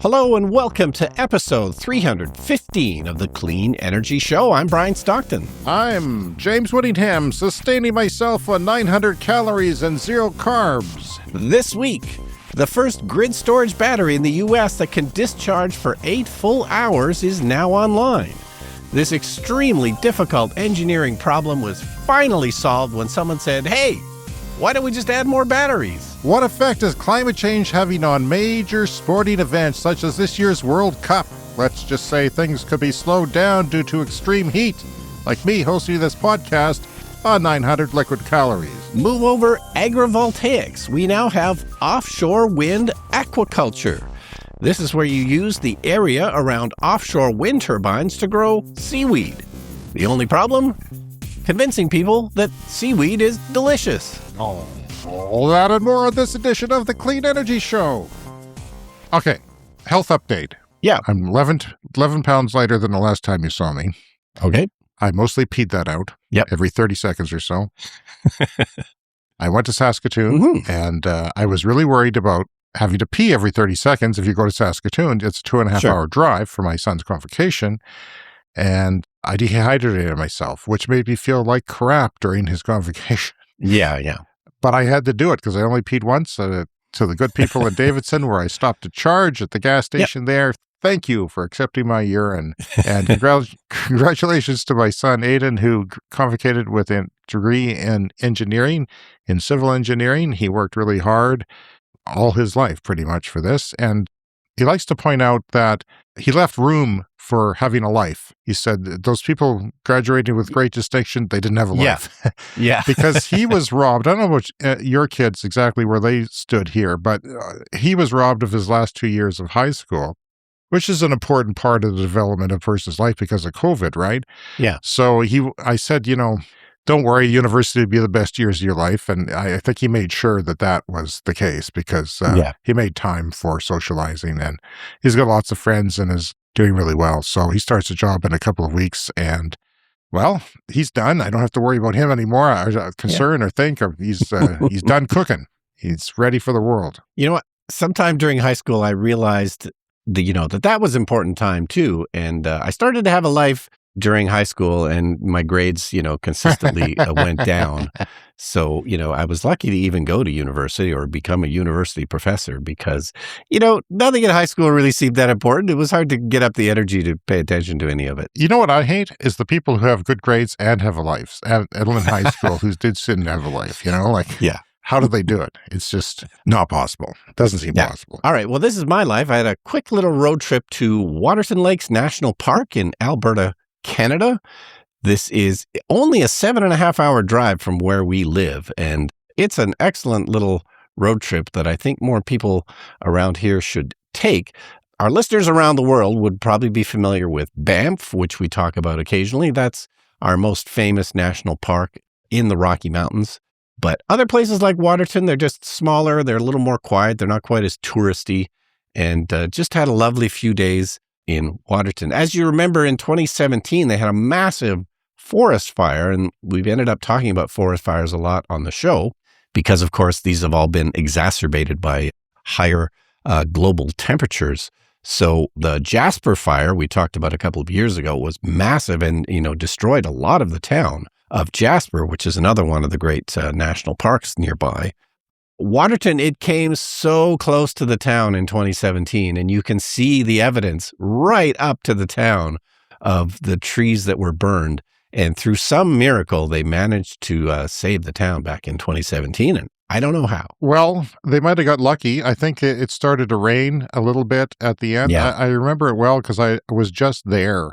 Hello and welcome to episode 315 of the Clean Energy Show. I'm Brian Stockton. I'm James Whittingham, sustaining myself on 900 calories and 0 carbs. This week, the first grid storage battery in the U.S. that can discharge for 8 full hours is now online. This extremely difficult engineering problem was finally solved when someone said, hey, why don't we just add more batteries? What effect is climate change having on major sporting events such as this year's World Cup? Let's just say things could be slowed down due to extreme heat, like me hosting this podcast on 900 liquid calories. Move over agrivoltaics. We now have offshore wind-aquaculture. This is where you use the area around offshore wind turbines to grow seaweed. The only problem? Convincing people that seaweed is delicious. All that and more on this edition of the Clean Energy Show. Okay, health update. Yeah. I'm 11 pounds lighter than the last time you saw me. Okay. I mostly peed that out every 30 seconds or so. I went to Saskatoon, and I was really worried about having to pee every 30 seconds. If you go to Saskatoon, it's a 2.5-hour drive for my son's convocation. And I dehydrated myself, which made me feel like crap during his convocation. Yeah. But I had to do it because I only peed once to the good people in Davidson, where I stopped to charge at the gas station there. Thank you for accepting my urine. And congratulations to my son, Aiden, who convocated with a degree in engineering, in civil engineering. He worked really hard all his life, pretty much, for this. And he likes to point out that he left room for having a life. He said, those people graduating with great distinction, they didn't have a life. Yeah. Because he was robbed. I don't know about your kids exactly where they stood here, but he was robbed of his last 2 years of high school, which is an important part of the development of a person's life because of COVID, right? Yeah. So I said, don't worry, university would be the best years of your life. And I think he made sure that was the case because he made time for socializing, and he's got lots of friends and is doing really well. So he starts a job in a couple of weeks, and well, he's done. I don't have to worry about him anymore. I concern or think of he's done cooking. He's ready for the world. You know what? Sometime during high school, I realized that was important time too. And I started to have a life during high school, and my grades, consistently went down. So, I was lucky to even go to university or become a university professor because, nothing in high school really seemed that important. It was hard to get up the energy to pay attention to any of it. You know what I hate is the people who have good grades and have a life. In high school who didn't have a life, Yeah. How do they do it? It's just not possible. It doesn't seem possible. All right. Well, this is my life. I had a quick little road trip to Waterton Lakes National Park in Alberta, Canada. This is only a 7.5-hour drive from where we live, and it's an excellent little road trip that I think more people around here should take. Our listeners around the world would probably be familiar with Banff, which we talk about occasionally. That's our most famous national park in the Rocky Mountains. But other places like Waterton, they're just smaller. They're a little more quiet. They're not quite as touristy, and just had a lovely few days in Waterton. As you remember, in 2017, they had a massive forest fire, and we've ended up talking about forest fires a lot on the show because, of course, these have all been exacerbated by higher global temperatures. So the Jasper fire we talked about a couple of years ago was massive and, destroyed a lot of the town of Jasper, which is another one of the great national parks nearby. Waterton, it came so close to the town in 2017, and you can see the evidence right up to the town of the trees that were burned. And through some miracle, they managed to save the town back in 2017, and I don't know how. Well, they might have got lucky. I think it started to rain a little bit at the end. Yeah. I remember it well because I was just there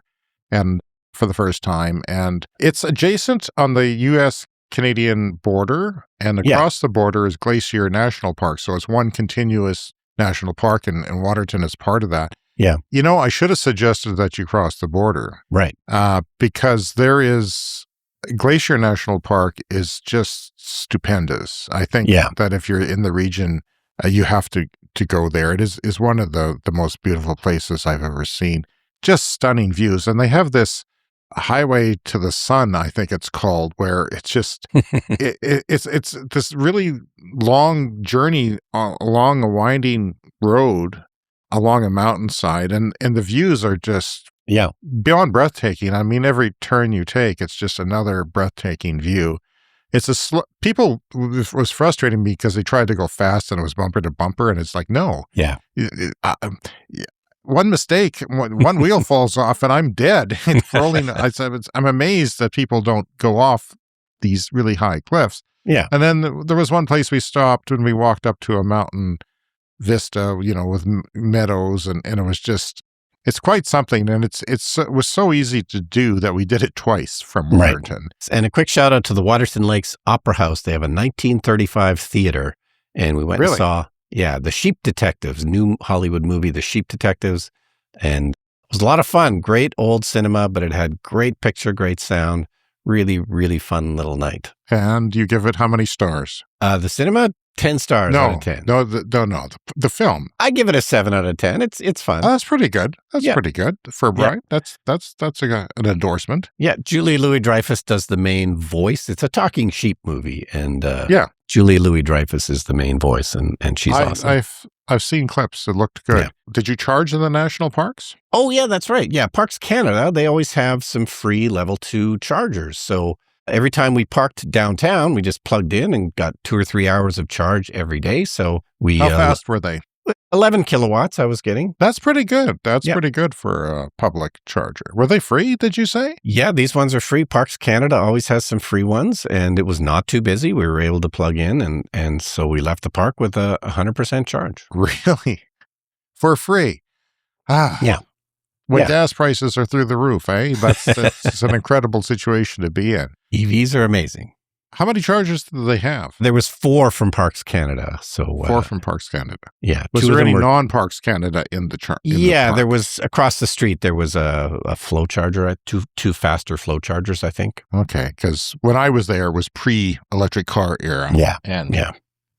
and for the first time, and it's adjacent on the U.S.-Canadian border, and across the border is Glacier National Park. So it's one continuous national park, and Waterton is part of that. Yeah. I should have suggested that you cross the border. Right. Because Glacier National Park is just stupendous. I think that if you're in the region, you have to go there. It is one of the most beautiful places I've ever seen. Just stunning views. And they have this Highway to the Sun, I think it's called, where it's just it's this really long journey along a winding road along a mountainside, and the views are just Yeah. beyond breathtaking. I mean, every turn you take, it's just another breathtaking view. It's people was frustrating me because they tried to go fast and it was bumper to bumper, and it's like, no. Yeah. One mistake, one wheel falls off, and I'm dead. I'm amazed that people don't go off these really high cliffs. Yeah. And then there was one place we stopped when we walked up to a mountain vista, with meadows, and it was just, it's quite something. And it was so easy to do that we did it twice from Waterton. Right. And a quick shout out to the Waterton Lakes Opera House. They have a 1935 theater, and we went and saw, The Sheep Detectives, new Hollywood movie, The Sheep Detectives. And it was a lot of fun. Great old cinema, but it had great picture, great sound. Really, really fun little night. And you give it how many stars? The cinema, 10 stars out of 10. No, the film. I give it a 7 out of 10. It's fun. That's pretty good. That's pretty good for Brian. That's an endorsement. Yeah, Julie Louis-Dreyfus does the main voice. It's a talking sheep movie, and Julie Louis-Dreyfus is the main voice, and she's awesome. I've seen clips. It looked good. Yeah. Did you charge in the national parks? Oh, yeah, that's right. Yeah, Parks Canada, they always have some free level 2 chargers. So every time we parked downtown, we just plugged in and got 2 or 3 hours of charge every day. So How fast were they? 11 kilowatts I was getting. That's pretty good. That's pretty good for a public charger. Were they free, did you say? Yeah, these ones are free. Parks Canada always has some free ones, and it was not too busy. We were able to plug in, and so we left the park with a 100% charge. Really? For free? Yeah. When gas prices are through the roof, eh? That's an incredible situation to be in. EVs are amazing. How many chargers do they have? There was 4 from Parks Canada. So 4 from Parks Canada. Yeah. Was there any non-Parks Canada in the chart? Yeah, there was across the street. There was a flow charger, two faster flow chargers, I think. Okay, because when I was there, it was pre-electric car era. Yeah, and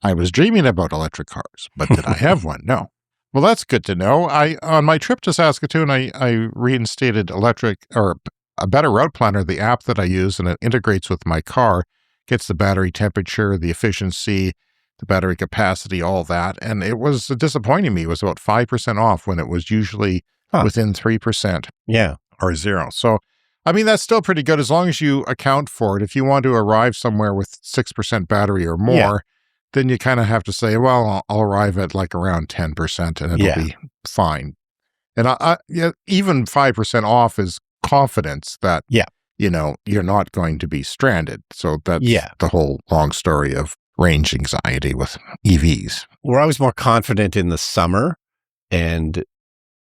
I was dreaming about electric cars, but did I have one? No. Well, that's good to know. On my trip to Saskatoon, I reinstated a Better Route Planner, the app that I use, and it integrates with my car. Gets the battery temperature, the efficiency, the battery capacity, all that. And it was disappointing me. It was about 5% off when it was usually within 3%. Yeah. Or 0. So, I mean, that's still pretty good as long as you account for it. If you want to arrive somewhere with 6% battery or more, then you kind of have to say, well, I'll arrive at like around 10% and it'll be fine. And even 5% off is confidence that you're not going to be stranded. So that's the whole long story of range anxiety with EVs. We're always more confident in the summer, and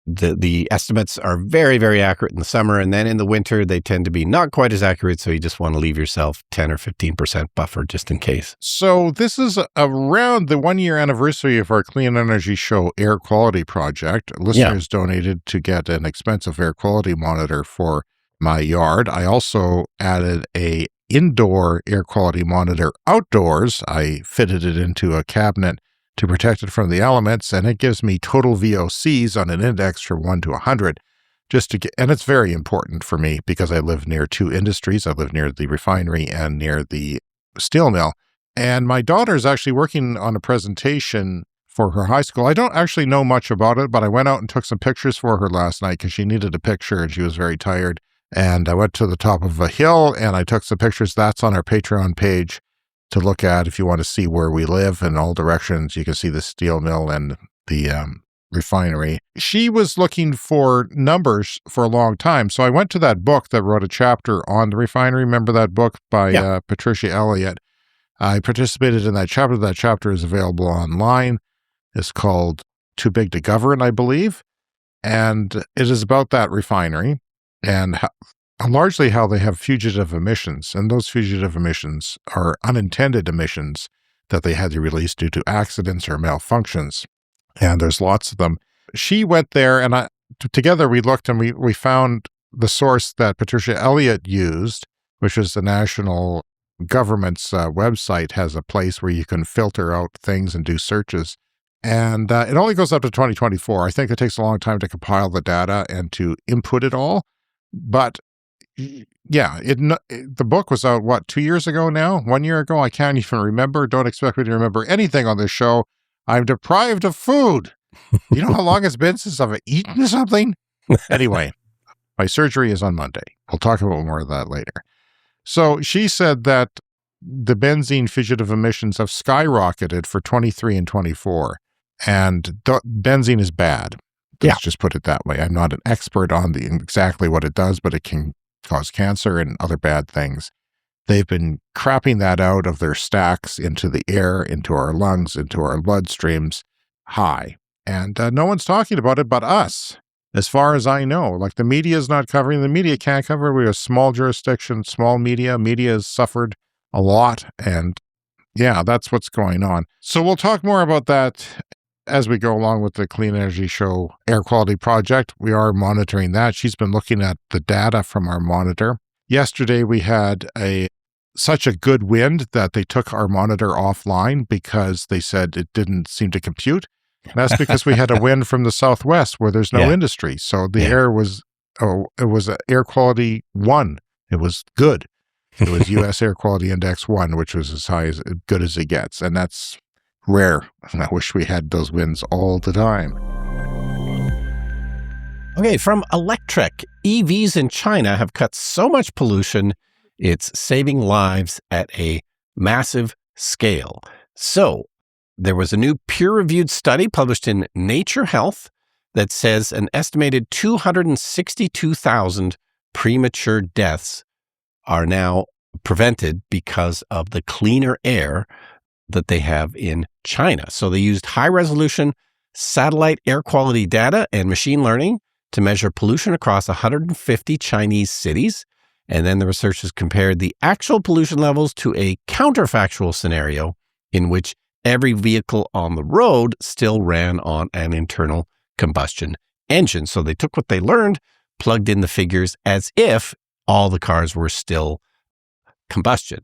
the estimates are very, very accurate in the summer. And then in the winter, they tend to be not quite as accurate. So you just want to leave yourself 10 or 15% buffer just in case. So this is around the 1-year anniversary of our Clean Energy Show Air Quality Project. Listeners donated to get an expensive air quality monitor for my yard. I also added a indoor air quality monitor outdoors. I fitted it into a cabinet to protect it from the elements, and it gives me total VOCs on an index from 1 to 100. And it's very important for me because I live near 2 industries. I live near the refinery and near the steel mill. And my daughter is actually working on a presentation for her high school. I don't actually know much about it, but I went out and took some pictures for her last night because she needed a picture and she was very tired. And I went to the top of a hill and I took some pictures. That's on our Patreon page to look at if you want to see where we live in all directions. You can see the steel mill and the refinery. She was looking for numbers for a long time. So I went to that book that wrote a chapter on the refinery. Remember that book by Patricia Elliott? I participated in that chapter. That chapter is available online. It's called Too Big to Govern, I believe. And it is about that refinery and largely how they have fugitive emissions. And those fugitive emissions are unintended emissions that they had to release due to accidents or malfunctions. And there's lots of them. She went there and together we looked and we found the source that Patricia Elliott used, which is the national government's website, has a place where you can filter out things and do searches. And it only goes up to 2024. I think it takes a long time to compile the data and to input it all. But the book was out, 2 years ago now? 1 year ago? I can't even remember. Don't expect me to remember anything on this show. I'm deprived of food. You know how long it's been since I've eaten something? Anyway, my surgery is on Monday. We'll talk about more of that later. So she said that the benzene fugitive emissions have skyrocketed for 23 and 24. And benzene is bad. Let's just put it that way. I'm not an expert on exactly what it does, but it can cause cancer and other bad things. They've been crapping that out of their stacks into the air, into our lungs, into our bloodstreams, high. And no one's talking about it but us, as far as I know. Like, the media is not covering. The media can't cover. We have small jurisdiction, small media. Media has suffered a lot. And yeah, that's what's going on. So we'll talk more about that as we go along with the Clean Energy Show Air Quality Project. We are monitoring that. She's been looking at the data from our monitor. Yesterday, we had such a good wind that they took our monitor offline because they said it didn't seem to compute. And that's because we had a wind from the southwest where there's no industry. So the air was, it was air quality 1. It was good. It was U.S. Air Quality Index 1, which was as good as it gets. And that's rare. I wish we had those winds all the time. Okay, from electric, EVs in China have cut so much pollution, it's saving lives at a massive scale. So there was a new peer-reviewed study published in Nature Health that says an estimated 262,000 premature deaths are now prevented because of the cleaner air that they have in China. So they used high-resolution satellite air quality data and machine learning to measure pollution across 150 Chinese cities. And then the researchers compared the actual pollution levels to a counterfactual scenario in which every vehicle on the road still ran on an internal combustion engine. So they took what they learned, plugged in the figures as if all the cars were still combustion.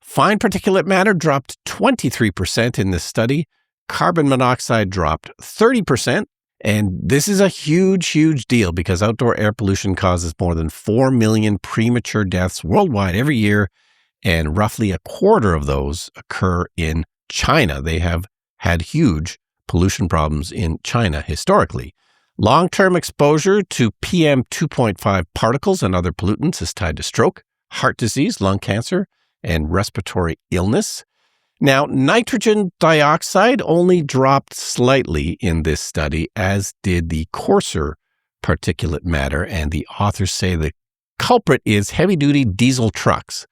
Fine particulate matter dropped 23% in this study. Carbon monoxide dropped 30%. And this is a huge, huge deal because outdoor air pollution causes more than 4 million premature deaths worldwide every year. And roughly a quarter of those occur in China. They have had huge pollution problems in China historically. Long-term exposure to PM 2.5 particles and other pollutants is tied to stroke, heart disease, lung cancer, and respiratory illness. Now, nitrogen dioxide only dropped slightly in this study, as did the coarser particulate matter, and the authors say the culprit is heavy-duty diesel trucks,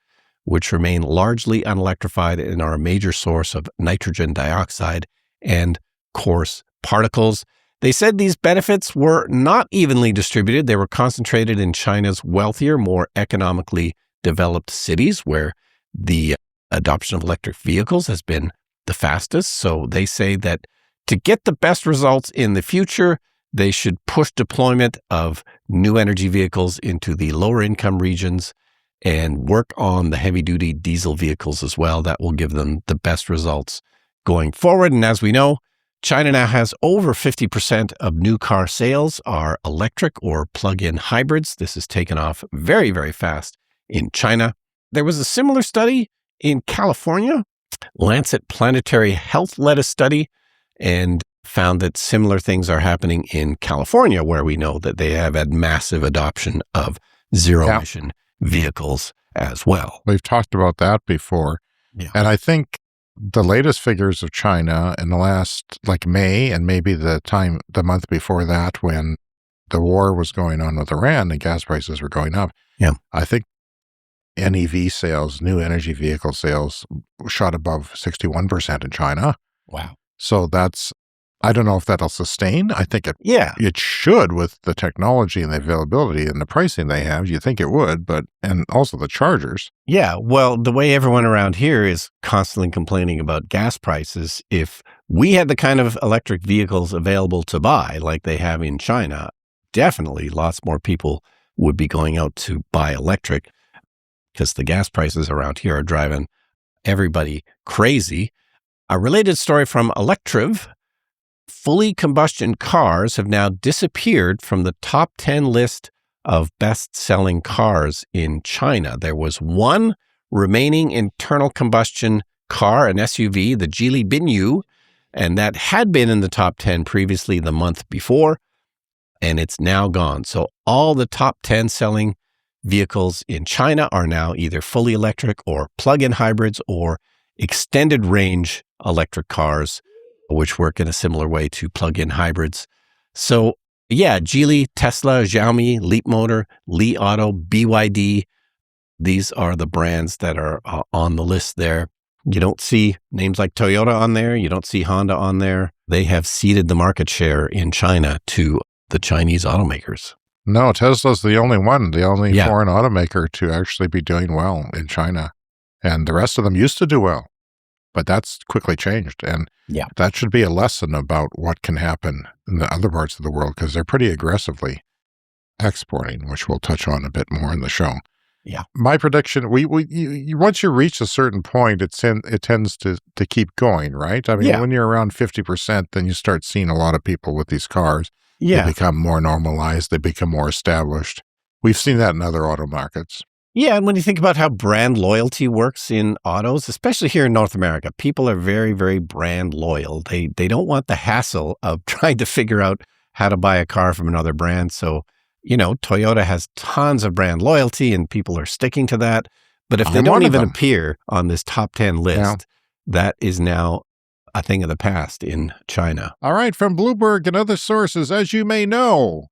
which remain largely unelectrified and are a major source of nitrogen dioxide and coarse particles. They said these benefits were not evenly distributed. They were concentrated in China's wealthier, more economically developed cities where the adoption of electric vehicles has been the fastest. So they say that to get the best results in the future, they should push deployment of new energy vehicles into the lower income regions and work on the heavy-duty diesel vehicles as well. That will give them the best results going forward. And as we know, China now has over 50% of new car sales are electric or plug-in hybrids. This has taken off very, very fast in China. There was a similar study in California. Lancet Planetary Health led a study and found that similar things are happening in California, where we know that they have had massive adoption of zero-emission vehicles as well. We've talked about that before. Yeah. And I think the latest figures of China in the last, like May, and maybe the month before that, when the war was going on with Iran and gas prices were going up. Yeah. I think NEV sales, new energy vehicle sales, shot above 61% in China. Wow. So I don't know if that'll sustain. I think it should with the technology and the availability and the pricing they have. You think it would, and also the chargers. Yeah. Well, the way everyone around here is constantly complaining about gas prices, if we had the kind of electric vehicles available to buy like they have in China, definitely lots more people would be going out to buy electric, because the gas prices around here are driving everybody crazy. A related story from Electriv: fully combustion cars have now disappeared from the top 10 list of best-selling cars in China. There was one remaining internal combustion car, an SUV, the Geely Binyu, And that had been in the top 10 previously the month before, and it's now gone. So all the top 10 selling vehicles in China are now either fully electric or plug-in hybrids or extended range electric cars, which work in a similar way to plug-in hybrids. So yeah, Geely, Tesla, Xiaomi, Leapmotor, Li Auto, BYD, these are the brands that are on the list there. You don't see names like Toyota on there. You don't see Honda on there. They have ceded the market share in China to the Chinese automakers. No, Tesla's the only one, the only foreign automaker to actually be doing well in China. And the rest of them used to do well, but that's quickly changed. And that should be a lesson about what can happen in the other parts of the world, because they're pretty aggressively exporting, which we'll touch on a bit more in the show. Yeah. My prediction, once you reach a certain point, it tends to keep going, right? I mean, when you're around 50%, then you start seeing a lot of people with these cars. Yeah. They become more normalized. They become more established. We've seen that in other auto markets. Yeah, and when you think about how brand loyalty works in autos, especially here in North America, people are very, very brand loyal. They don't want the hassle of trying to figure out how to buy a car from another brand. So, Toyota has tons of brand loyalty and people are sticking to that. But if they don't even appear on this top 10 list, that is now a thing of the past in China. All right, from Bloomberg and other sources, as you may know,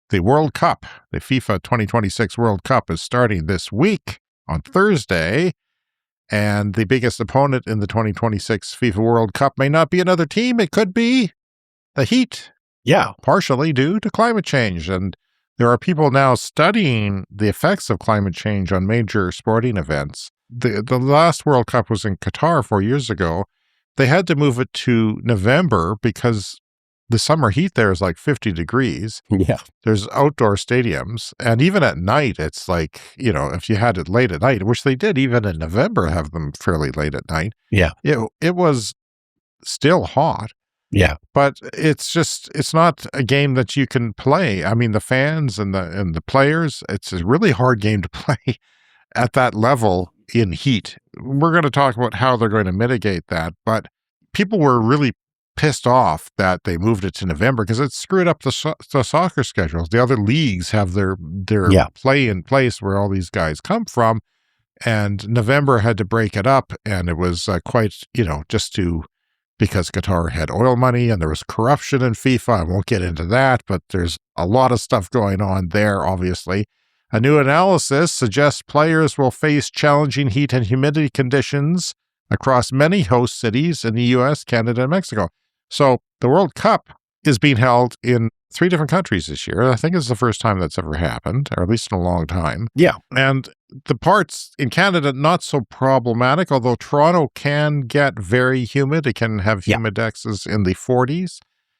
the World Cup, the FIFA 2026 World Cup, is starting this week on Thursday. And the biggest opponent in the 2026 FIFA World Cup may not be another team. It could be the heat. Yeah. Partially due to climate change. And there are people now studying the effects of climate change on major sporting events. The last World Cup was in Qatar 4 years ago. They had to move it to November because the summer heat there is like 50 degrees. Yeah. There's outdoor stadiums. And even at night, it's like, if you had it late at night, which they did even in November have them fairly late at night. Yeah. It was still hot. Yeah. But it's not a game that you can play. I mean, the fans and the players, it's a really hard game to play at that level in heat. We're going to talk about how they're going to mitigate that, but people were really pissed off that they moved it to November because it screwed up the soccer schedules. The other leagues have their play in place where all these guys come from, and November had to break it up, and it was quite, because Qatar had oil money and there was corruption in FIFA. I won't get into that, but there's a lot of stuff going on there, obviously. A new analysis suggests players will face challenging heat and humidity conditions across many host cities in the U.S., Canada, and Mexico. So the World Cup is being held in 3 different countries this year. I think it's the first time that's ever happened, or at least in a long time. Yeah. And the parts in Canada, not so problematic, although Toronto can get very humid. It can have humidexes in the 40s.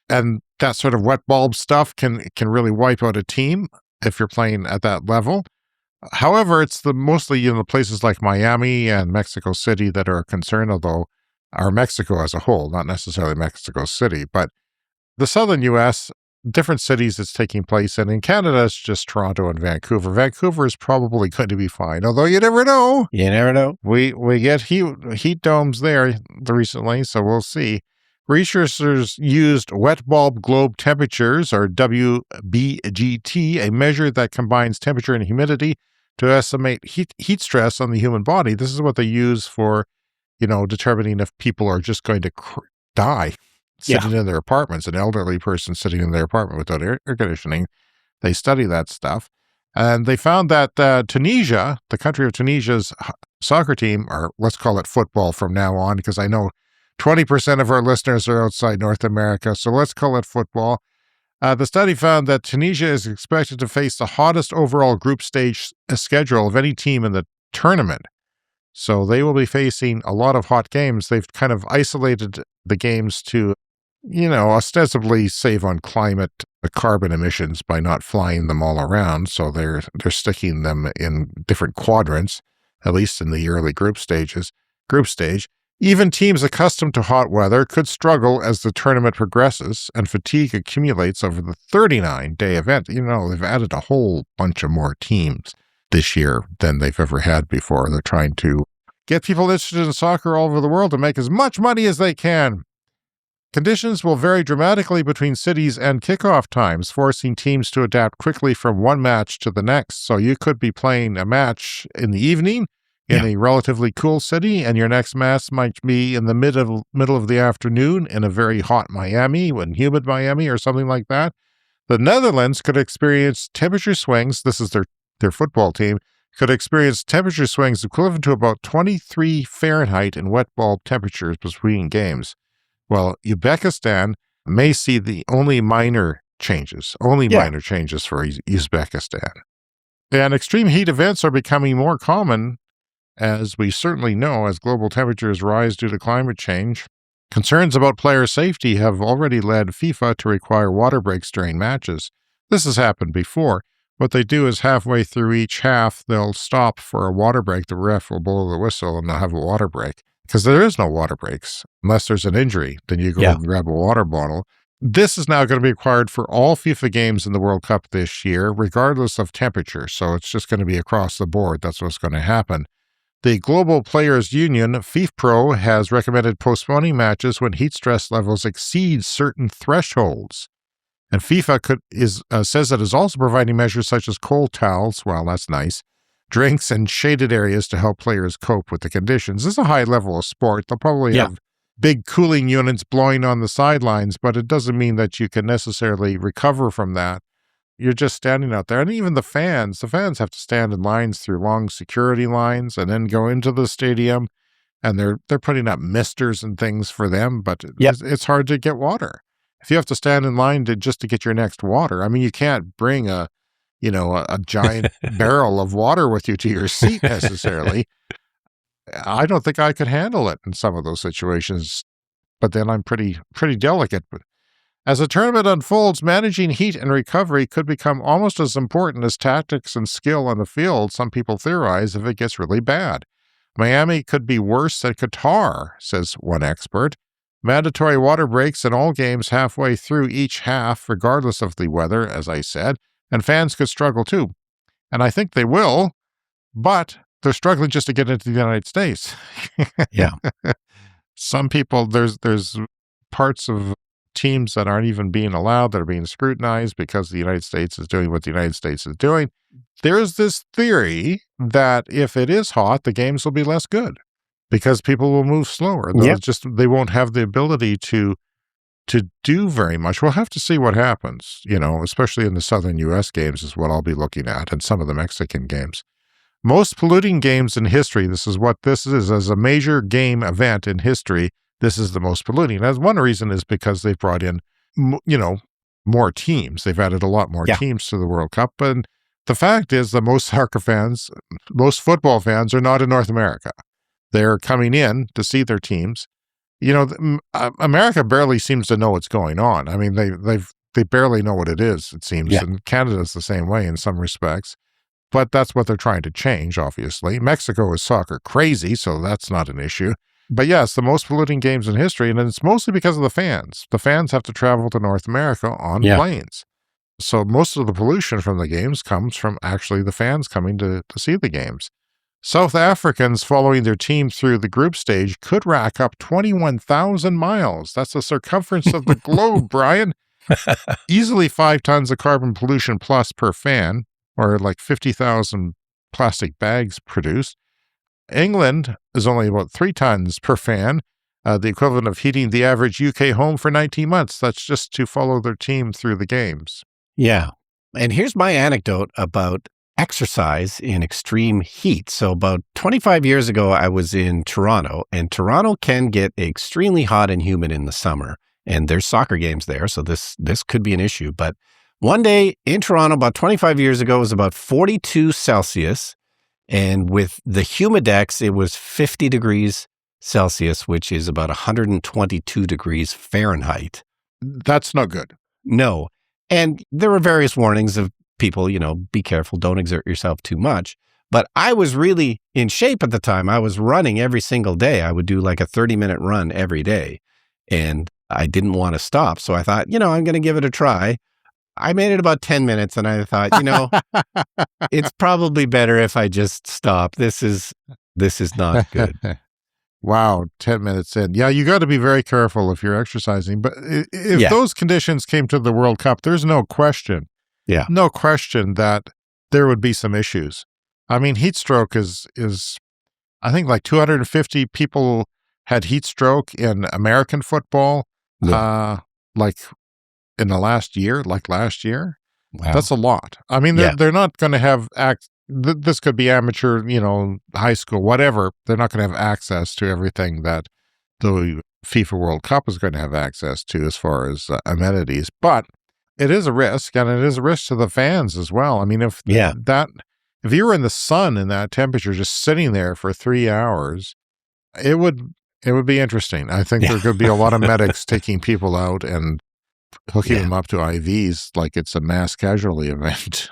And that sort of wet bulb stuff can really wipe out a team if you're playing at that level. However, it's mostly in the places like Miami and Mexico City that are concerned, although are Mexico as a whole, not necessarily Mexico City, but the southern U.S., different cities it's taking place in. In Canada, it's just Toronto and Vancouver. Vancouver is probably going to be fine, although you never know. You never know. We get heat domes there recently, so we'll see. Researchers used wet bulb globe temperatures, or WBGT, a measure that combines temperature and humidity to estimate heat stress on the human body. This is what they use for, determining if people are just going to die sitting in their apartments, an elderly person sitting in their apartment without air conditioning. They study that stuff. And they found that Tunisia, the country of Tunisia's soccer team, or let's call it football from now on, because I know 20% of our listeners are outside North America, so let's call it football. The study found that Tunisia is expected to face the hottest overall group stage schedule of any team in the tournament. So they will be facing a lot of hot games. They've kind of isolated the games to, ostensibly save on climate carbon emissions by not flying them all around. So they're sticking them in different quadrants, at least in the early group stage. Even teams accustomed to hot weather could struggle as the tournament progresses and fatigue accumulates over the 39-day event. They've added a whole bunch of more teams this year than they've ever had before. They're trying to get people interested in soccer all over the world to make as much money as they can. Conditions will vary dramatically between cities and kickoff times, forcing teams to adapt quickly from one match to the next. So you could be playing a match in the evening in a relatively cool city, and your next match might be in the middle of the afternoon in a very hot Miami, and humid Miami, or something like that. The Netherlands could experience temperature swings. This is their football team, could experience temperature swings equivalent to about 23 Fahrenheit in wet bulb temperatures between games. Well, Uzbekistan may see the only minor changes for Uzbekistan. And extreme heat events are becoming more common, as we certainly know, as global temperatures rise due to climate change. Concerns about player safety have already led FIFA to require water breaks during matches. This has happened before. What they do is halfway through each half, they'll stop for a water break. The ref will blow the whistle and they'll have a water break. Because there is no water breaks unless there's an injury. Then you go and grab a water bottle. This is now going to be required for all FIFA games in the World Cup this year, regardless of temperature. So it's just going to be across the board. That's what's going to happen. The Global Players Union, FIFPro, has recommended postponing matches when heat stress levels exceed certain thresholds. And FIFA says that it's also providing measures such as cold towels, well, that's nice, drinks, and shaded areas to help players cope with the conditions. This is a high level of sport. They'll probably have big cooling units blowing on the sidelines, but it doesn't mean that you can necessarily recover from that. You're just standing out there. And even the fans have to stand in lines through long security lines and then go into the stadium, and they're putting up misters and things for them, but it's hard to get water. If you have to stand in line just to get your next water, I mean, you can't bring a giant barrel of water with you to your seat necessarily. I don't think I could handle it in some of those situations, but then I'm pretty delicate. But as the tournament unfolds, managing heat and recovery could become almost as important as tactics and skill on the field, some people theorize, if it gets really bad. Miami could be worse than Qatar, says one expert. Mandatory water breaks in all games halfway through each half, regardless of the weather, as I said, and fans could struggle too. And I think they will, but they're struggling just to get into the United States. Yeah. Some people, there's parts of teams that aren't even being allowed, that are being scrutinized because the United States is doing what the United States is doing. There's this theory that if it is hot, the games will be less good because people will move slower. They won't have the ability to do very much. We'll have to see what happens, especially in the southern U.S. games is what I'll be looking at, and some of the Mexican games. Most polluting games in history, this is what this is, as a major game event in history, this is the most polluting. As one reason is because they've brought in, more teams. They've added a lot more teams to the World Cup. And the fact is that most soccer fans, most football fans are not in North America. They're coming in to see their teams. America barely seems to know what's going on. I mean, they barely know what it is, it seems. Yeah. And Canada's the same way in some respects. But that's what they're trying to change, obviously. Mexico is soccer crazy, so that's not an issue. But yes, the most polluting games in history, and it's mostly because of the fans. The fans have to travel to North America on planes. So most of the pollution from the games comes from actually the fans coming to see the games. South Africans following their team through the group stage could rack up 21,000 miles. That's the circumference of the globe, Brian. Easily 5 tons of carbon pollution plus per fan, or like 50,000 plastic bags produced. England is only about 3 tons per fan, the equivalent of heating the average UK home for 19 months. That's just to follow their team through the games. Yeah. And here's my anecdote about exercise in extreme heat. So about 25 years ago, I was in Toronto, and Toronto can get extremely hot and humid in the summer. And there's soccer games there, so this could be an issue. But one day in Toronto, about 25 years ago, it was about 42 Celsius. And with the humidex, it was 50 degrees Celsius, which is about 122 degrees Fahrenheit. That's not good. No. And there were various warnings of people, be careful, don't exert yourself too much. But I was really in shape at the time. I was running every single day. I would do like a 30-minute run every day. And I didn't want to stop. So I thought, I'm going to give it a try. I made it about 10 minutes and I thought, it's probably better if I just stop. This is not good. Wow, 10 minutes in. Yeah, you got to be very careful if you're exercising. But if Yeah. those conditions came to the World Cup, there's no question Yeah. that there would be some issues. I mean, heat stroke is I think like 250 people had heat stroke in American football, Yeah. like in the last year, Wow. That's a lot. I mean, Yeah. they're not going to have this could be amateur, high school, whatever. They're not going to have access to everything that the FIFA World Cup is going to have access to as far as amenities. But it is a risk, and it is a risk to the fans as well. I mean, if Yeah. you were in the sun in that temperature, just sitting there for 3 hours, it would be interesting. I think there could be a lot of medics taking people out and hooking them up to IVs like it's a mass casualty event.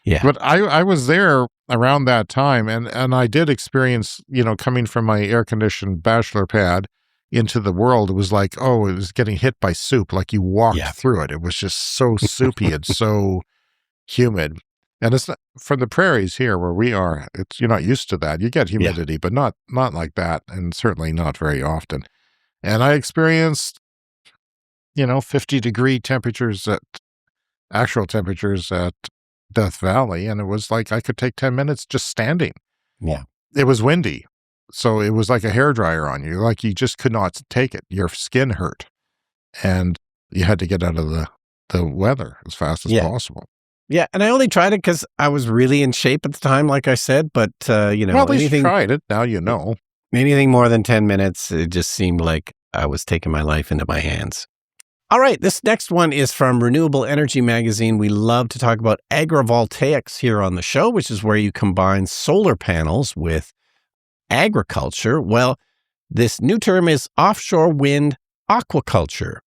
Yeah. But I was there around that time, and I did experience, coming from my air-conditioned bachelor pad into the world, it was like, it was getting hit by soup. Like you walked through it. It was just so soupy and so humid. And it's not, from the prairies here where we are, you're not used to that. You get humidity, but not like that, and certainly not very often. And I experienced 50-degree temperatures actual temperatures at Death Valley, and it was like I could take 10 minutes just standing. Yeah. It was windy, so it was like a hairdryer on you. Like you just could not take it. Your skin hurt, and you had to get out of the weather as fast as possible. Yeah, and I only tried it because I was really in shape at the time, like I said, but, Well, at least you tried it. Now you know. Anything more than 10 minutes, it just seemed like I was taking my life into my hands. All right, this next one is from Renewable Energy Magazine. We love to talk about agrivoltaics here on the show, which is where you combine solar panels with agriculture. Well, this new term is offshore wind aquaculture.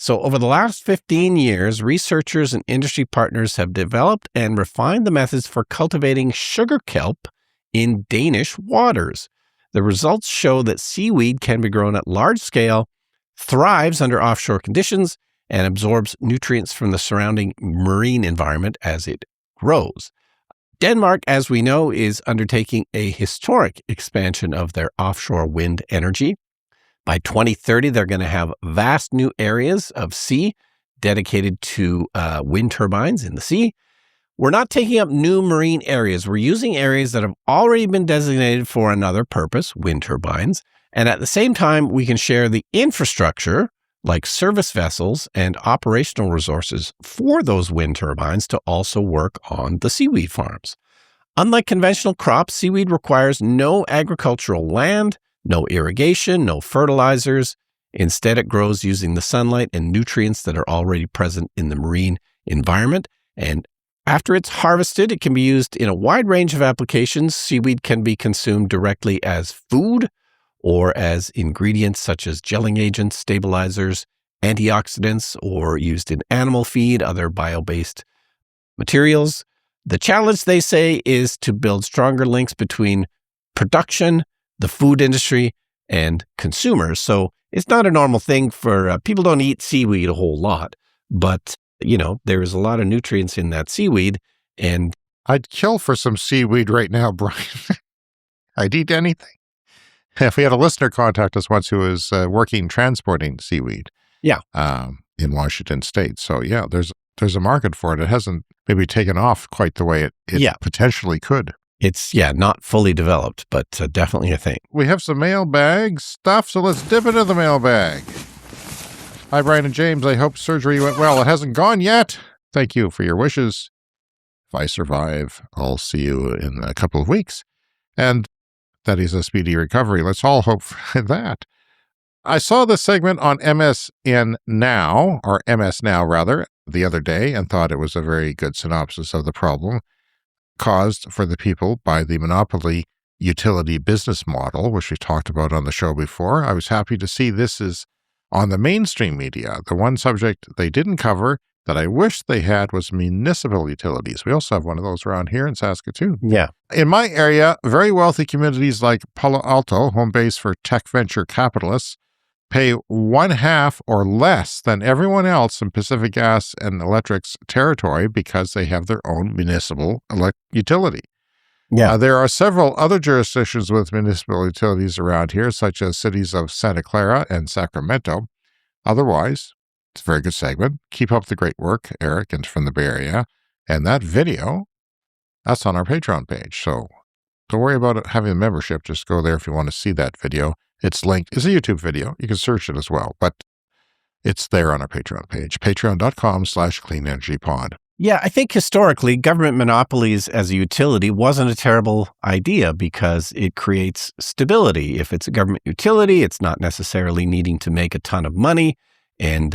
So over the last 15 years, researchers and industry partners have developed and refined the methods for cultivating sugar kelp in Danish waters. The results show that seaweed can be grown at large scale, thrives under offshore conditions, and absorbs nutrients from the surrounding marine environment as it grows. Denmark, as we know, is undertaking a historic expansion of their offshore wind energy. By 2030, they're going to have vast new areas of sea dedicated to wind turbines in the sea. We're not taking up new marine areas. We're using areas that have already been designated for another purpose, wind turbines. And at the same time, we can share the infrastructure, like service vessels and operational resources for those wind turbines to also work on the seaweed farms. Unlike conventional crops, seaweed requires no agricultural land, no irrigation, no fertilizers. Instead, it grows using the sunlight and nutrients that are already present in the marine environment. And after it's harvested, it can be used in a wide range of applications. Seaweed can be consumed directly as food or as ingredients such as gelling agents, stabilizers, antioxidants, or used in animal feed, other bio-based materials. The challenge, they say, is to build stronger links between production, the food industry, and consumers. So it's not a normal thing for people don't eat seaweed a whole lot, but there is a lot of nutrients in that seaweed. And I'd kill for some seaweed right now, Brian. I'd eat anything. If we had a listener contact us once who was working transporting seaweed, in Washington State. So there's a market for it. It hasn't maybe taken off quite the way it potentially could. It's not fully developed, but definitely a thing. We have some mailbag stuff, so let's dip into the mailbag. Hi, Brian and James. I hope surgery went well. It hasn't gone yet. Thank you for your wishes. If I survive, I'll see you in a couple of weeks. And that is a speedy recovery. Let's all hope for that. I saw this segment on MSN Now, or MS Now rather, the other day and thought it was a very good synopsis of the problem caused for the people by the monopoly utility business model, which we talked about on the show before. I was happy to see this is on the mainstream media. The one subject they didn't cover that I wish they had was municipal utilities. We also have one of those around here in Saskatoon. Yeah. In my area, very wealthy communities like Palo Alto, home base for tech venture capitalists, pay 1/2 or less than everyone else in Pacific Gas and Electric's territory because they have their own municipal utility. Yeah. There are several other jurisdictions with municipal utilities around here, such as cities of Santa Clara and Sacramento. Otherwise, it's a very good segment. Keep up the great work, Eric, and from the Bay Area. And that video, that's on our Patreon page. So don't worry about it having a membership. Just go there if you want to see that video. It's linked. It's a YouTube video. You can search it as well, but it's there on our Patreon page, patreon.com/cleanenergypod. Yeah, I think historically, government monopolies as a utility wasn't a terrible idea because it creates stability. If it's a government utility, it's not necessarily needing to make a ton of money and,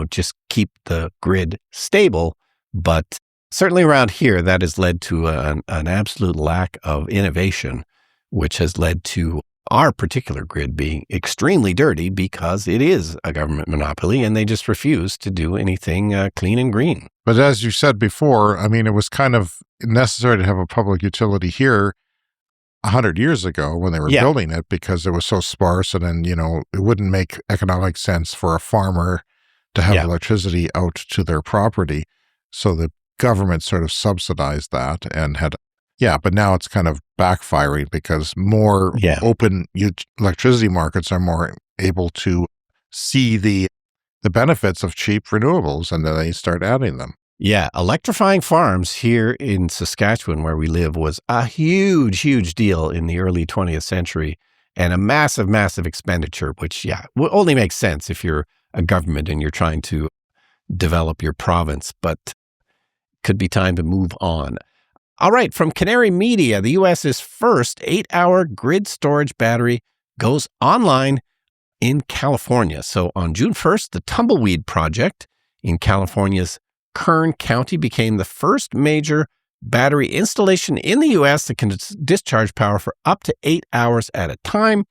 just keep the grid stable. But certainly around here, that has led to an absolute lack of innovation, which has led to our particular grid being extremely dirty because it is a government monopoly and they just refuse to do anything clean and green. But as you said before, I mean, it was kind of necessary to have a public utility here 100 years ago when they were building it because it was so sparse, and then, it wouldn't make economic sense for a farmer to have electricity out to their property. So the government sort of subsidized that and had, but now it's kind of backfiring because more open electricity markets are more able to see the benefits of cheap renewables, and then they start adding them. Yeah, electrifying farms here in Saskatchewan, where we live, was a huge, huge deal in the early 20th century and a massive, massive expenditure, which, will only make sense if you're a government and you're trying to develop your province, but could be time to move on. All right, from Canary Media, the U.S.'s first 8-hour grid storage battery goes online in California. So on June 1st, the Tumbleweed project in California's Kern County became the first major battery installation in the U.S. that can discharge power for up to 8 hours at a time.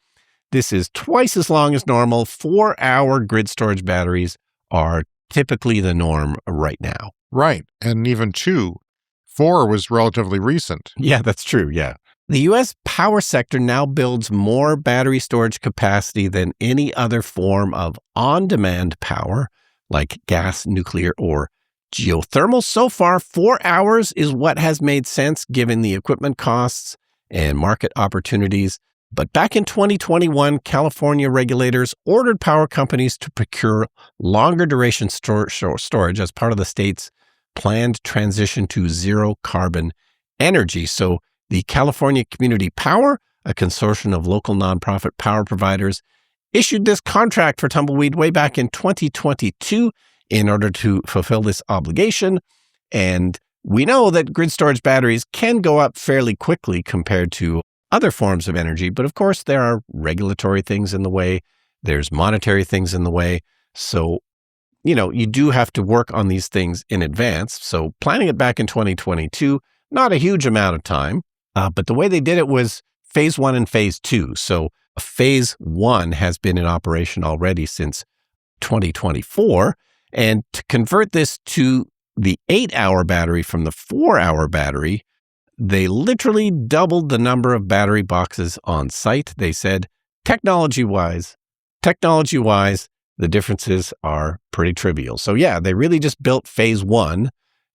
This is twice as long as normal. 4-hour grid storage batteries are typically the norm right now. Right, and even 4 was relatively recent. Yeah, that's true, yeah. The U.S. power sector now builds more battery storage capacity than any other form of on-demand power, like gas, nuclear, or geothermal. So far, 4 hours is what has made sense given the equipment costs and market opportunities. But back in 2021, California regulators ordered power companies to procure longer duration storage as part of the state's planned transition to zero carbon energy. So the California Community Power, a consortium of local nonprofit power providers, issued this contract for Tumbleweed way back in 2022 in order to fulfill this obligation. And we know that grid storage batteries can go up fairly quickly compared to other forms of energy. But of course, there are regulatory things in the way. There's monetary things in the way. So, you do have to work on these things in advance. So planning it back in 2022, not a huge amount of time. But the way they did it was phase 1 and phase 2. So phase 1 has been in operation already since 2024. And to convert this to the 8-hour battery from the 4-hour battery, they literally doubled the number of battery boxes on site. They said, technology-wise, the differences are pretty trivial. So they really just built phase 1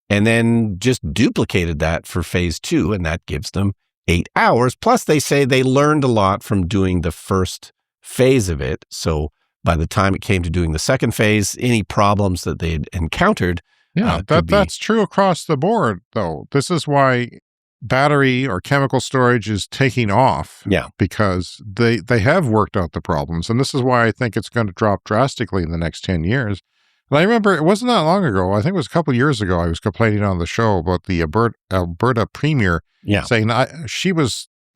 and then just duplicated that for phase 2, and that gives them 8 hours. Plus, they say they learned a lot from doing the first phase of it. So by the time it came to doing the second phase, any problems that they'd encountered. That's true across the board, though. This is why battery or chemical storage is taking off. Yeah. Because they have worked out the problems. And this is why I think it's going to drop drastically in the next 10 years. And I remember it wasn't that long ago. I think it was a couple of years ago. I was complaining on the show about the Alberta premier saying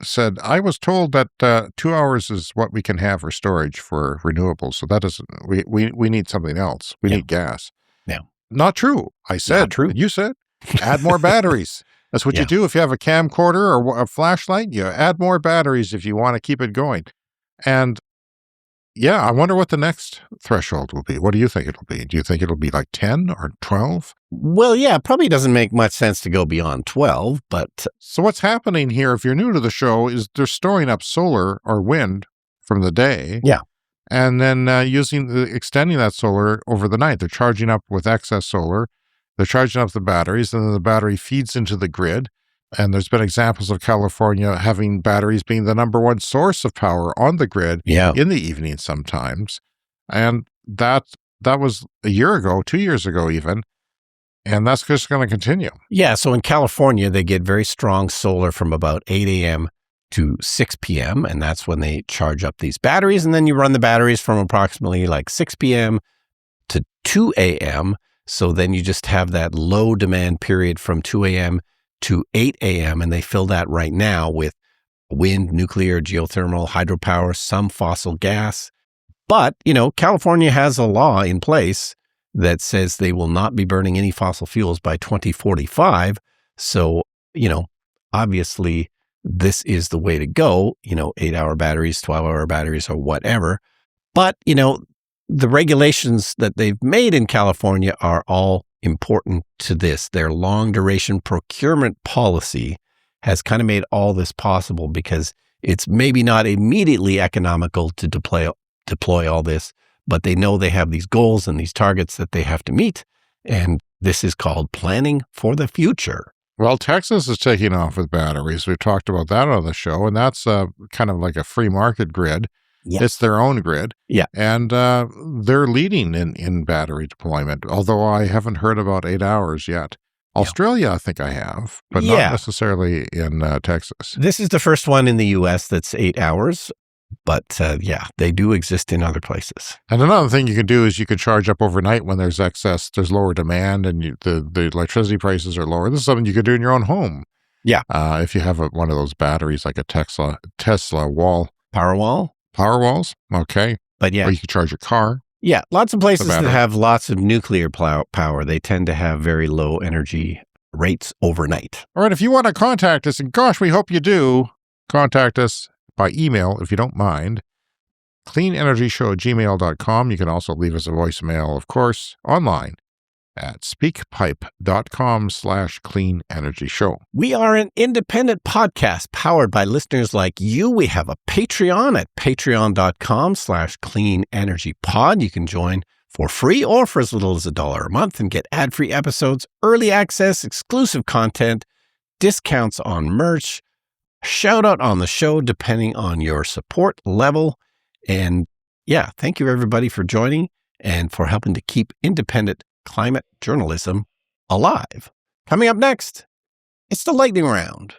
said, I was told that 2 hours is what we can have for storage for renewables. So that doesn't, we need something else. We need gas. Yeah. Not true. I said, not true. You said, add more batteries. That's what you do. If you have a camcorder or a flashlight, you add more batteries if you want to keep it going. And I wonder what the next threshold will be. What do you think it'll be? Do you think it'll be like 10 or 12? Well, it probably doesn't make much sense to go beyond 12, but... So what's happening here, if you're new to the show, is they're storing up solar or wind from the day. Yeah. And then extending that solar over the night. They're charging up with excess solar. They're charging up the batteries, and then the battery feeds into the grid. And there's been examples of California having batteries being the number one source of power on the grid in the evening sometimes. And that was a year ago, 2 years ago even. And that's just going to continue. Yeah. So in California, they get very strong solar from about 8 a.m. to 6 p.m. And that's when they charge up these batteries. And then you run the batteries from approximately like 6 p.m. to 2 a.m. So then you just have that low demand period from 2 a.m. to 8 a.m. And they fill that right now with wind, nuclear, geothermal, hydropower, some fossil gas. But, California has a law in place that says they will not be burning any fossil fuels by 2045. So, obviously this is the way to go, 8-hour batteries, 12-hour batteries, or whatever. But, the regulations that they've made in California are all important to this. Their long duration procurement policy has kind of made all this possible because it's maybe not immediately economical to deploy all this, but they know they have these goals and these targets that they have to meet. And this is called planning for the future. Well, Texas is taking off with batteries. We've talked about that on the show, and that's kind of like a free market grid. Yeah. It's their own grid. Yeah. And they're leading in battery deployment, although I haven't heard about 8 hours yet. Australia, I think I have, but not necessarily in Texas. This is the first one in the U.S. that's 8 hours. But they do exist in other places. And another thing you can do is you can charge up overnight when there's there's lower demand and the electricity prices are lower. This is something you could do in your own home. Yeah. If you have one of those batteries like a Tesla wall. Power walls? Okay. But yeah. Or you can charge your car. Yeah. Lots of places that have lots of nuclear power, they tend to have very low energy rates overnight. All right. If you want to contact us, and gosh, we hope you do, contact us by email, if you don't mind, cleanenergyshow@gmail.com. You can also leave us a voicemail, of course, online at speakpipe.com/cleanenergyshow. We are an independent podcast powered by listeners like you. We have a Patreon at patreon.com/cleanenergypod. You can join for free or for as little as $1 a month and get ad-free episodes, early access, exclusive content, discounts on merch, shout out on the show depending on your support level. And thank you everybody for joining and for helping to keep independent climate journalism alive. Coming up next, it's the lightning round.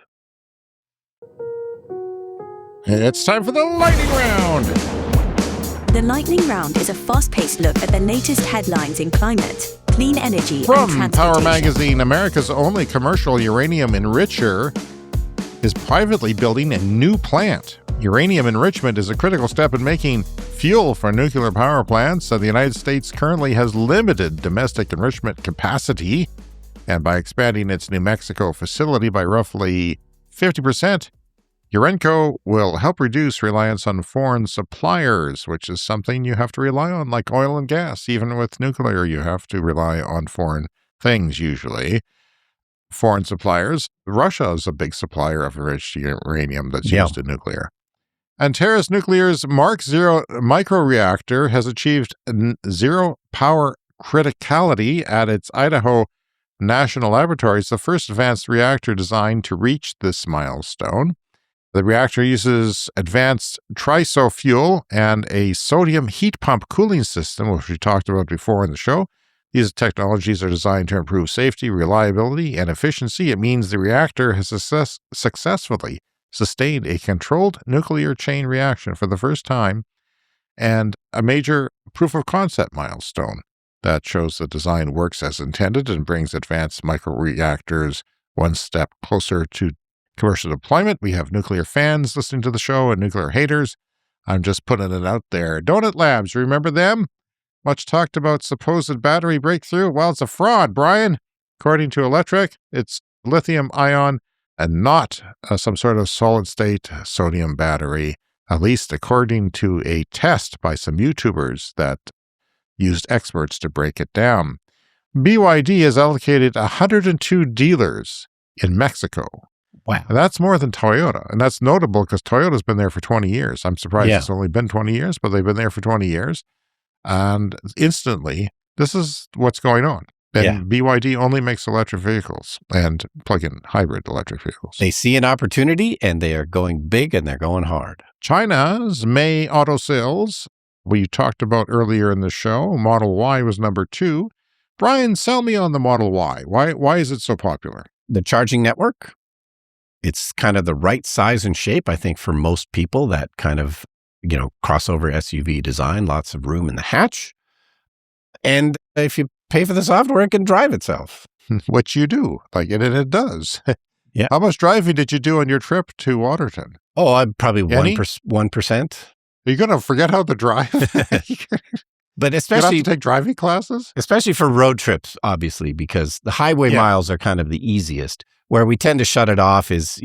It's time for the lightning round. The lightning round is a fast-paced look at the latest headlines in climate, clean energy, and From transportation. Power Magazine, America's only commercial uranium enricher is privately building a new plant. Uranium enrichment is a critical step in making fuel for nuclear power plants. So the United States currently has limited domestic enrichment capacity, and by expanding its New Mexico facility by roughly 50%, Urenco will help reduce reliance on foreign suppliers, which is something you have to rely on, like oil and gas. Even with nuclear, you have to rely on foreign things usually. Foreign suppliers. Russia is a big supplier of enriched uranium that's used in nuclear. And Terra's Nuclear's Mark 0 microreactor has achieved zero power criticality at its Idaho National Laboratories, the first advanced reactor designed to reach this milestone. The reactor uses advanced triso fuel and a sodium heat pump cooling system, which we talked about before in the show. These technologies are designed to improve safety, reliability, and efficiency. It means the reactor has successfully sustained a controlled nuclear chain reaction for the first time, and a major proof of concept milestone that shows the design works as intended and brings advanced microreactors one step closer to commercial deployment. We have nuclear fans listening to the show and nuclear haters. I'm just putting it out there. Donut Labs, remember them? Much talked about supposed battery breakthrough. Well, it's a fraud, Brian. According to Electric, it's lithium ion and not some sort of solid-state sodium battery, at least according to a test by some YouTubers that used experts to break it down. BYD has allocated 102 dealers in Mexico. Wow. And that's more than Toyota. And that's notable because Toyota's been there for 20 years. I'm surprised it's only been 20 years, but they've been there for 20 years. And instantly, this is what's going on. And BYD only makes electric vehicles and plug-in hybrid electric vehicles. They see an opportunity and they are going big and they're going hard. China's May auto sales, we talked about earlier in the show. Model Y was number 2. Brian, sell me on the Model Y. Why is it so popular? The charging network, it's kind of the right size and shape, I think, for most people. That kind of, crossover SUV design, lots of room in the hatch. And if you pay for the software, it can drive itself. Which you do, and it does. Yeah. How much driving did you do on your trip to Waterton? Oh, I'm probably 1%. Are you going to forget how to drive? But You especially have to take driving classes? especially for road trips, obviously, because the highway miles are kind of the easiest. Where we tend to shut it off is,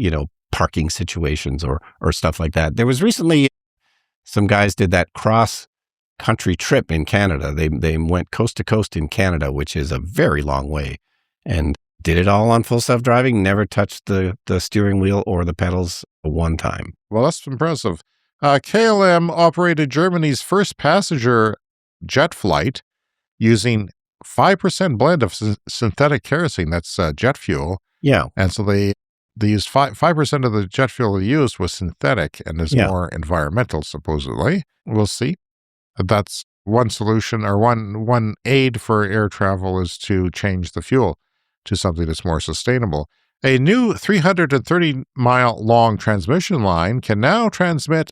parking situations or stuff like that. There was recently some guys did that cross-country trip in Canada. They went coast to coast in Canada, which is a very long way, and did it all on full self-driving, never touched the steering wheel or the pedals one time. Well, that's impressive. KLM operated Germany's first passenger jet flight using 5% blend of synthetic kerosene. That's jet fuel. Yeah. And so they used 5% of the jet fuel they used was synthetic and is more environmental, supposedly. We'll see. That's one solution, or one aid for air travel, is to change the fuel to something that's more sustainable. A new 330-mile-long transmission line can now transmit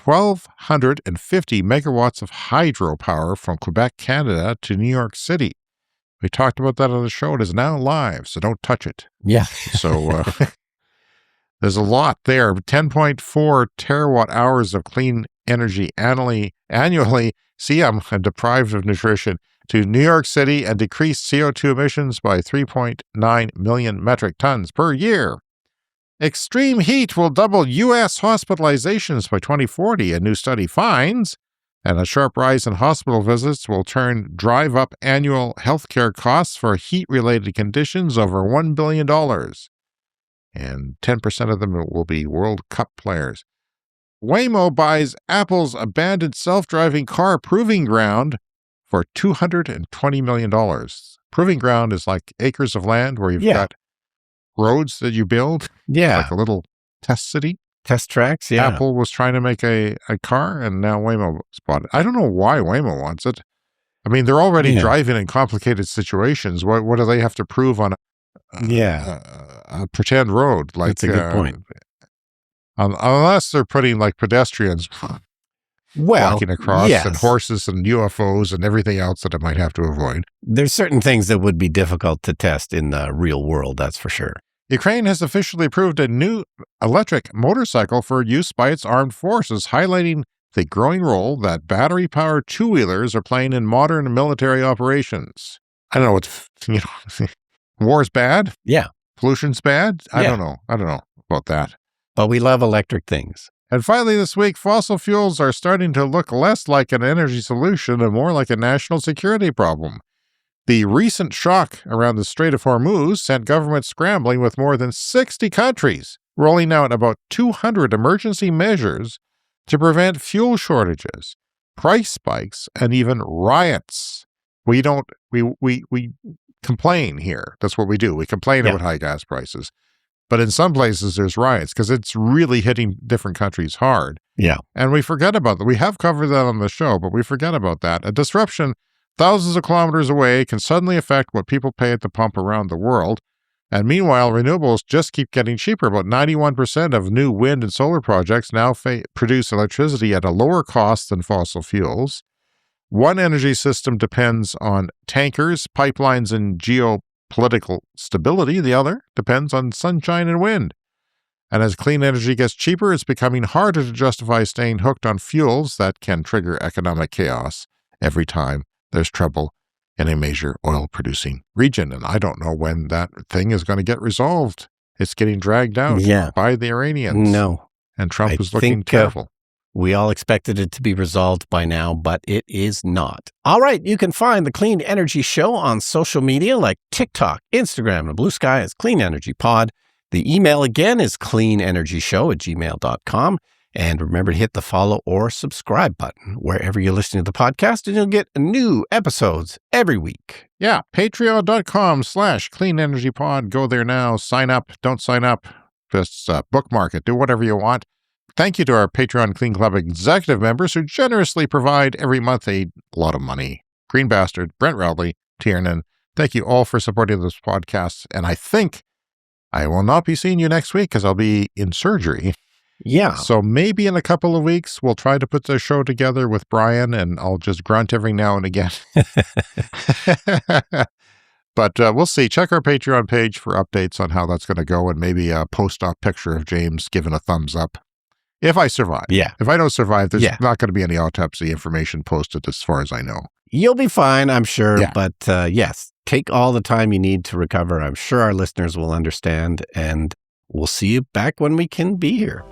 1,250 megawatts of hydropower from Quebec, Canada to New York City. We talked about that on the show. It is now live, so don't touch it. Yeah. So there's a lot there. 10.4 terawatt hours of clean energy annually. See, I'm deprived of nutrition. To New York City, and decrease CO2 emissions by 3.9 million metric tons per year. Extreme heat will double U.S. hospitalizations by 2040, a new study finds, and a sharp rise in hospital visits will drive up annual healthcare costs for heat-related conditions over $1 billion. And 10% of them will be World Cup players. Waymo buys Apple's abandoned self-driving car proving ground for $220 million. Proving ground is like acres of land where you've got roads that you build. Yeah. Like a little test city. Test tracks, yeah. Apple was trying to make a car, and now Waymo bought it. I don't know why Waymo wants it. I mean, they're already driving in complicated situations. What do they have to prove on a pretend road? That's a good point. Unless they're putting pedestrians walking across, and horses and UFOs and everything else that it might have to avoid. There's certain things that would be difficult to test in the real world, that's for sure. Ukraine has officially approved a new electric motorcycle for use by its armed forces, highlighting the growing role that battery-powered two-wheelers are playing in modern military operations. I don't know war's bad? Yeah. Pollution's bad? I don't know about that. But we love electric things. And finally this week, fossil fuels are starting to look less like an energy solution and more like a national security problem. The recent shock around the Strait of Hormuz sent governments scrambling, with more than 60 countries rolling out about 200 emergency measures to prevent fuel shortages, price spikes, and even riots. We complain here. That's what we do. We complain about high gas prices. But in some places, there's riots because it's really hitting different countries hard. Yeah. And we forget about that. We have covered that on the show, but we forget about that. A disruption thousands of kilometers away can suddenly affect what people pay at the pump around the world. And meanwhile, renewables just keep getting cheaper. About 91% of new wind and solar projects now produce electricity at a lower cost than fossil fuels. One energy system depends on tankers, pipelines, and geopolitical stability. The other depends on sunshine and wind. And as clean energy gets cheaper, it's becoming harder to justify staying hooked on fuels that can trigger economic chaos every time there's trouble in a major oil-producing region. And I don't know when that thing is going to get resolved. It's getting dragged out by the Iranians. No. And Trump is looking careful. We all expected it to be resolved by now, but it is not. All right, you can find the Clean Energy Show on social media like TikTok, Instagram, and Blue Sky as Clean Energy Pod. The email again is cleanenergyshow@gmail.com. And remember to hit the follow or subscribe button wherever you're listening to the podcast, and you'll get new episodes every week. Yeah, patreon.com/cleanenergypod. Go there now. Sign up. Don't sign up. Just bookmark it. Do whatever you want. Thank you to our Patreon Clean Club executive members who generously provide every month a lot of money. Green Bastard, Brent Rowley, Tiernan. Thank you all for supporting this podcast. And I think I will not be seeing you next week because I'll be in surgery. Yeah. So maybe in a couple of weeks, we'll try to put the show together with Brian, and I'll just grunt every now and again. But we'll see. Check our Patreon page for updates on how that's going to go, and maybe a post-op picture of James giving a thumbs up. If I survive. Yeah. If I don't survive, there's not going to be any autopsy information posted as far as I know. You'll be fine, I'm sure. Yeah. But yes, take all the time you need to recover. I'm sure our listeners will understand, and we'll see you back when we can be here.